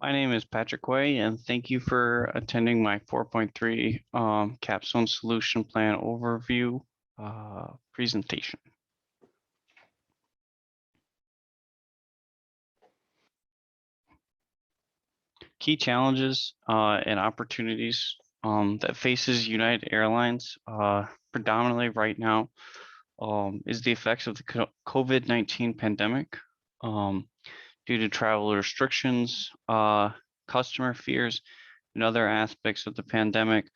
My name is Patrick Way, and thank you for attending my 4.3 Capstone Solution Plan Overview presentation. Key challenges and opportunities that faces United Airlines predominantly right now is the effects of the COVID-19 pandemic due to travel restrictions, customer fears, and other aspects of the pandemic.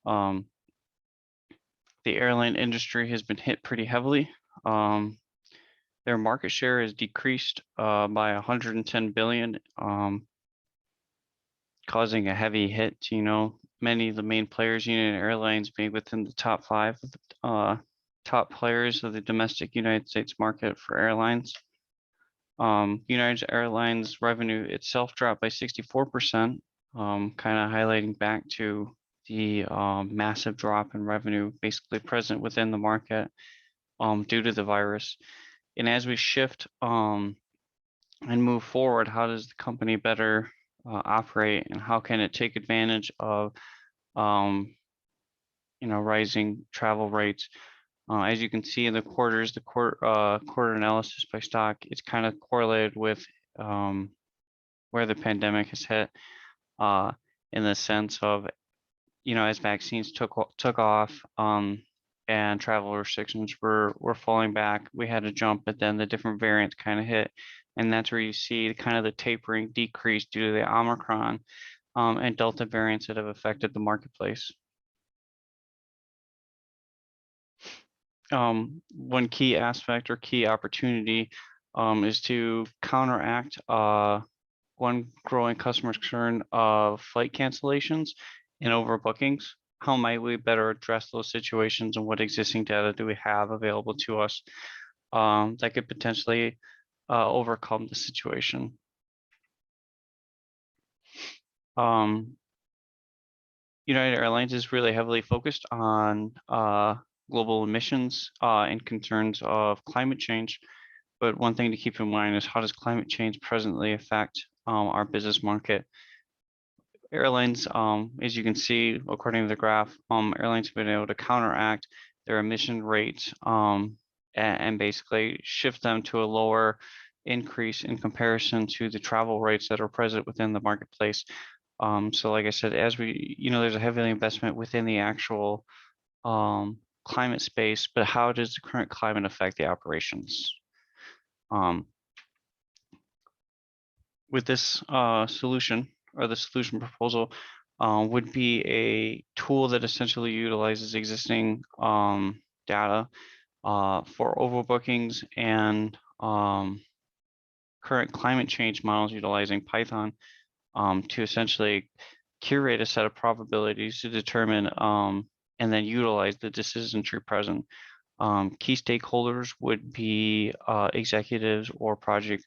Um, the airline industry has been hit pretty heavily. Their market share has decreased by 110 billion, causing a heavy hit to, many of the main players, United Airlines being within the top 5 of the top players of the domestic United States market for airlines. United Airlines revenue itself dropped by 64%, kind of highlighting back to the massive drop in revenue basically present within the market due to the virus. And as we shift and move forward, how does the company better operate, and how can it take advantage of rising travel rates? As you can see in the quarters, the quarter analysis by stock, it's kind of correlated with where the pandemic has hit in the sense of, as vaccines took off and travel restrictions were falling back, we had a jump, but then the different variants kind of hit. And that's where you see kind of the tapering decrease due to the Omicron and Delta variants that have affected the marketplace. One key aspect or key opportunity is to counteract one growing customer concern of flight cancellations and overbookings. How might we better address those situations, and what existing data do we have available to us that could potentially overcome the situation? United Airlines is really heavily focused on global emissions and concerns of climate change. But one thing to keep in mind is, how does climate change presently affect our business market? Airlines, as you can see, according to the graph, airlines have been able to counteract their emission rates and basically shift them to a lower increase in comparison to the travel rates that are present within the marketplace. So like I said, as we, there's a heavy investment within the actual climate space, but how does the current climate affect the operations? With this solution, or the solution proposal, would be a tool that essentially utilizes existing data for overbookings and current climate change models utilizing Python to essentially curate a set of probabilities to determine and then utilize the decision tree present. Key stakeholders would be executives or project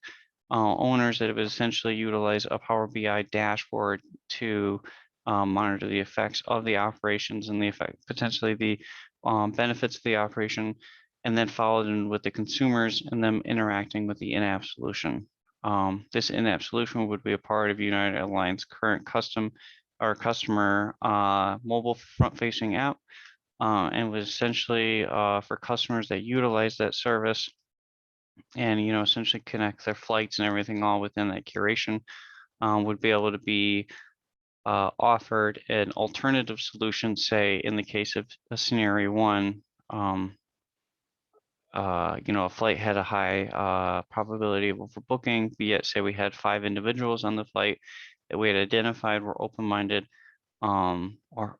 owners that have essentially utilized a Power BI dashboard to monitor the effects of the operations and the potentially the benefits of the operation, and then followed in with the consumers and them interacting with the in-app solution. This in-app solution would be a part of United Airlines' current customer mobile front-facing app, and was essentially for customers that utilize that service and essentially connect their flights and everything all within that curation, would be able to be offered an alternative solution. Say in the case of a scenario 1, a flight had a high probability of overbooking, but yet say we had 5 individuals on the flight that we had identified were open-minded, or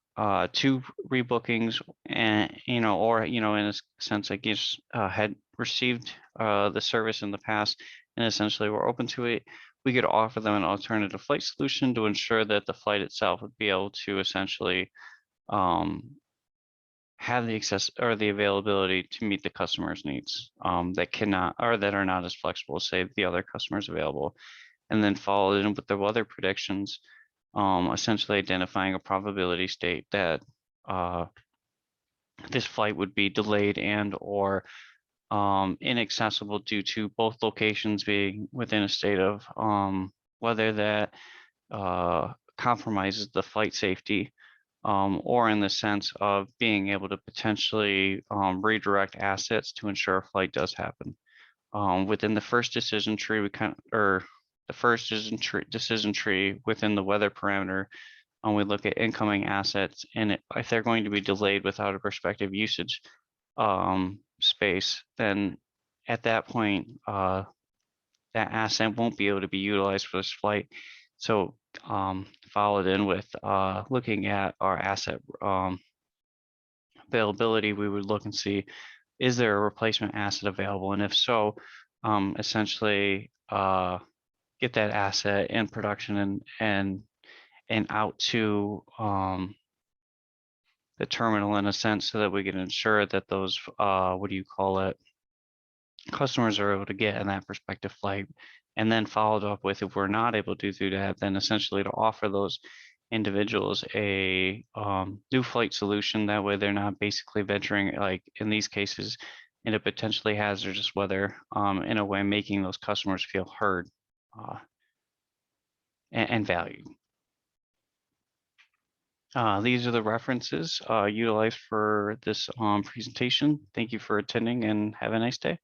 2 rebookings, and in a sense, I guess, had received the service in the past and essentially were open to it. We could offer them an alternative flight solution to ensure that the flight itself would be able to essentially have the access or the availability to meet the customer's needs that cannot, or that are not as flexible as say the other customers available, and then followed in with the weather predictions, essentially identifying a probability state that this flight would be delayed and or inaccessible due to both locations being within a state of weather that compromises the flight safety, or in the sense of being able to potentially redirect assets to ensure a flight does happen. Within the first decision tree, or the first decision tree within the weather parameter, we look at incoming assets, and if they're going to be delayed without a prospective usage space, then at that point, that asset won't be able to be utilized for this flight. So followed in with looking at our asset availability, we would look and see, is there a replacement asset available? And if so, essentially get that asset in production and out to the terminal in a sense, so that we can ensure that those customers are able to get in that prospective flight. And then followed up with, if we're not able to do that, then essentially to offer those individuals a new flight solution. That way they're not basically venturing, like in these cases, into potentially hazardous weather, in a way making those customers feel heard and valued. These are the references utilized for this presentation. Thank you for attending, and have a nice day.